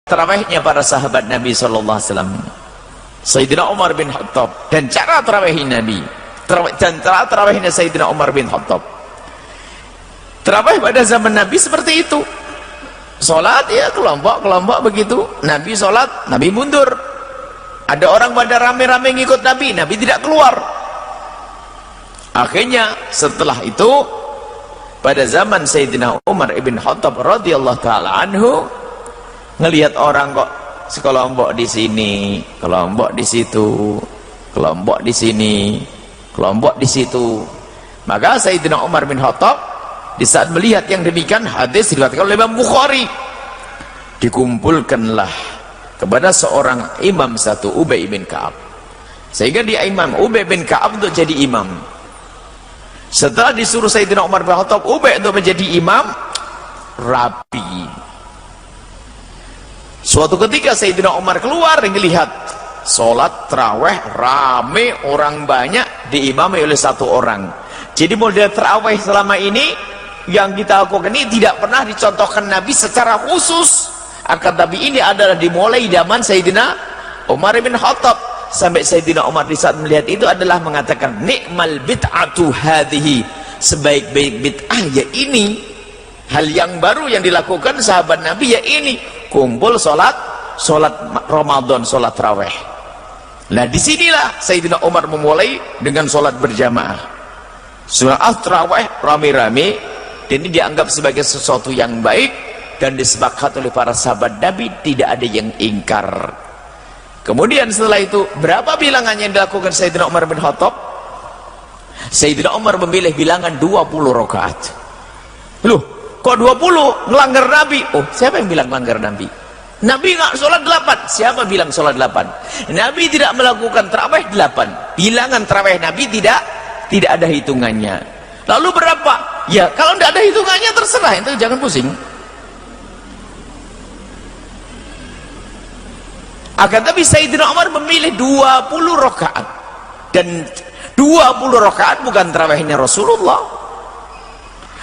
tarawihnya para sahabat Nabi sallallahu alaihi wasallam, Sayyidina Umar bin Khattab, dan cara tarawih Nabi dan cara tarawihnya Sayyidina Umar bin Khattab. Tarawih pada zaman Nabi seperti itu. Salat ya kelompok-kelompok begitu. Nabi salat, Nabi mundur. Ada orang pada rame-rame ngikut Nabi, Nabi tidak keluar. Akhirnya setelah itu pada zaman Sayyidina Umar ibn Khattab radhiyallahu taala anhu, ngelihat orang kok sekelompok di sini, kelompok di situ, kelompok di sini, kelompok di situ. Maka Sayyidina Umar bin Khattab di saat melihat yang demikian, hadis diriwayatkan oleh Imam Bukhari, dikumpulkanlah kepada seorang imam satu, Ubay bin Ka'ab, sehingga dia imam Ubay bin Ka'ab untuk jadi imam. Setelah disuruh Sayyidina Umar bin Khattab Ubay untuk menjadi imam, rapi. Suatu ketika Sayyidina Umar keluar dan melihat sholat tarawih rame, orang banyak, diimami oleh satu orang. Jadi model tarawih selama ini yang kita lakukan ini tidak pernah dicontohkan Nabi secara khusus, akan tapi ini adalah dimulai zaman Sayyidina Umar bin Khattab. Sampai Sayyidina Umar di saat melihat itu adalah mengatakan, nikmal bid'atu hadhihi, sebaik-baik bid'ah ya ini, hal yang baru yang dilakukan sahabat Nabi ya ini, kumpul sholat Ramadan, sholat tarawih. Nah disinilah Sayyidina Umar memulai dengan sholat berjamaah, sholat tarawih rame-rame. Dan ini dianggap sebagai sesuatu yang baik dan disepakati oleh para sahabat Nabi, tidak ada yang ingkar. Kemudian setelah itu, berapa bilangannya yang dilakukan Sayyidina Umar bin Khattab? Sayyidina Umar memilih bilangan 20 rakaat. Loh, kok 20? Melanggar Nabi. Oh, siapa yang bilang melanggar Nabi? Nabi nggak sholat 8. Siapa bilang sholat 8? Nabi tidak melakukan tarawih 8. Bilangan tarawih Nabi tidak ada hitungannya. Lalu berapa? Ya kalau tidak ada hitungannya terserah, itu jangan pusing. Akan tapi Sayyidina Umar memilih 20 rakaat, dan 20 rakaat bukan tarawihnya Rasulullah,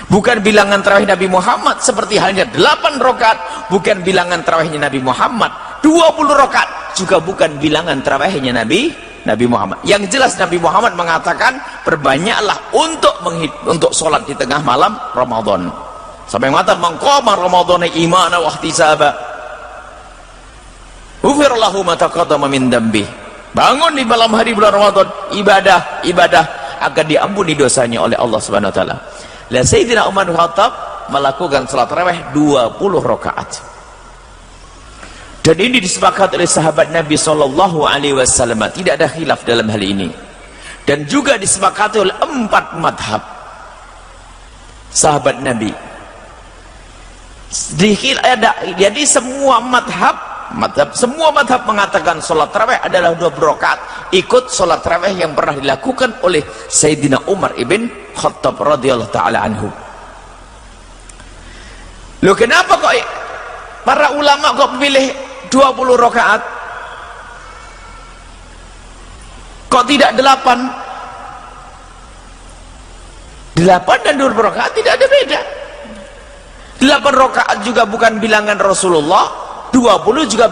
bukan bilangan tarawih Nabi Muhammad, seperti halnya 8 rakaat bukan bilangan tarawihnya Nabi Muhammad, 20 rakaat juga bukan bilangan tarawihnya Nabi Muhammad. Yang jelas Nabi Muhammad mengatakan, perbanyaklah untuk sholat di tengah malam Ramadan. Sampai mengatakan, man qama ramadhana imanan wa ihtisaba ghufira lahu ma taqaddama min dambi. Bangun di malam hari bulan Ramadan, ibadah akan diampuni dosanya oleh Allah Subhanahu wa taala. Lah Sayyidina Umar bin Khattab melakukan salat tarawih 20 rakaat. Dan ini disepakati oleh sahabat Nabi sallallahu alaihi wasallam, tidak ada khilaf dalam hal ini. Dan juga disepakati oleh 4 madhab sahabat Nabi. Jadi semua madhab mengatakan sholat tarawih adalah 20 rakaat, ikut sholat tarawih yang pernah dilakukan oleh Sayyidina Umar ibn Khattab radhiyallahu ta'ala anhu. Loh, kenapa kok para ulama kok pilih 20 rakaat, kok tidak 8? 8 dan 20 rakaat tidak ada beda. 8 rakaat juga bukan bilangan Rasulullah, 20 juga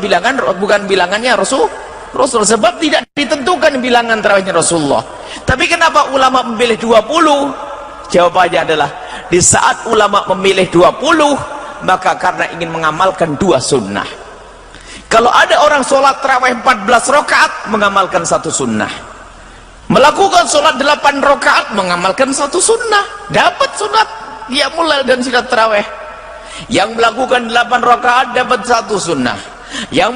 bukan bilangannya Rasul, sebab tidak ditentukan bilangan tarawihnya Rasulullah. Tapi kenapa ulama memilih 20? Jawabannya adalah, di saat ulama memilih 20, maka karena ingin mengamalkan 2 sunnah. Kalau ada orang sholat tarawih 14 rakaat, mengamalkan 1 sunnah. Melakukan sholat 8 rakaat, mengamalkan 1 sunnah. Dapat sunat qiyamul lail dan sunat tarawih. Yang melakukan 8 rakaat dapat 1 sunnah. Yang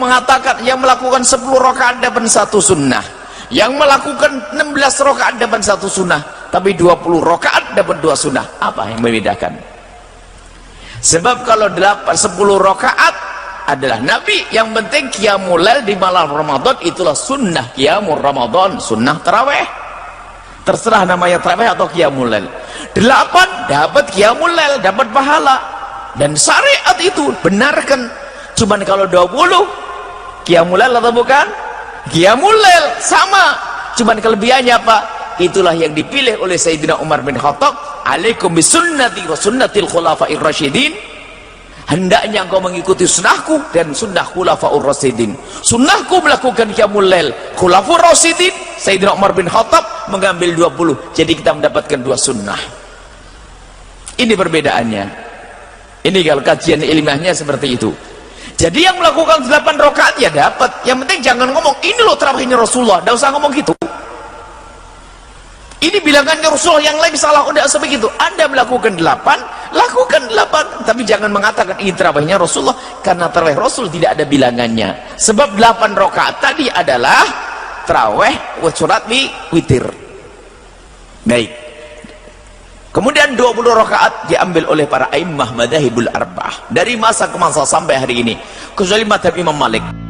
melakukan 10 rakaat dapat 1 sunnah. Yang melakukan 16 rakaat dapat 1 sunnah. Tapi 20 rakaat dapat 2 sunnah. Apa yang membedakan? Sebab kalau 10 rakaat adalah Nabi, yang penting qiyamul lail di malam Ramadan itulah sunnah qiyamul Ramadan, sunnah tarawih. Terserah namanya tarawih atau qiyamul lail. 8 dapat qiyamul lail, dapat pahala. Dan syariat itu benarkan. Cuman kalau 20 qiyamul lail atau bukan? Qiyamul lail sama. Cuman kelebihannya apa? Itulah yang dipilih oleh Sayyidina Umar bin Khattab, alaikum bisunnati wa sunnatil khulafa'ir rasyidin. hendaknya engkau mengikuti sunnahku dan sunnah khulafaur rasyidin. Sunnahku melakukan qiyamul lail, khulafaur rasyidin Sayyidina Umar bin Khattab mengambil 20. Jadi kita mendapatkan 2 sunnah. Ini perbedaannya. Ini kalau kajian ilmiahnya seperti itu. Jadi yang melakukan 8 rakaat ya dapat. Yang penting jangan ngomong ini loh terawihnya Rasulullah, tidak usah ngomong gitu. Ini bilangannya Rasulullah, yang lain salah, tidak usah begitu. Anda melakukan 8, lakukan 8, tapi jangan mengatakan ini terawihnya Rasulullah, karena terawih Rasul tidak ada bilangannya. Sebab 8 rakaat tadi adalah terawih surat witir. Baik. Kemudian 20 rakaat diambil oleh para a'immah madzhabul arba'ah dari masa ke masa sampai hari ini, kecuali mazhab Imam Malik.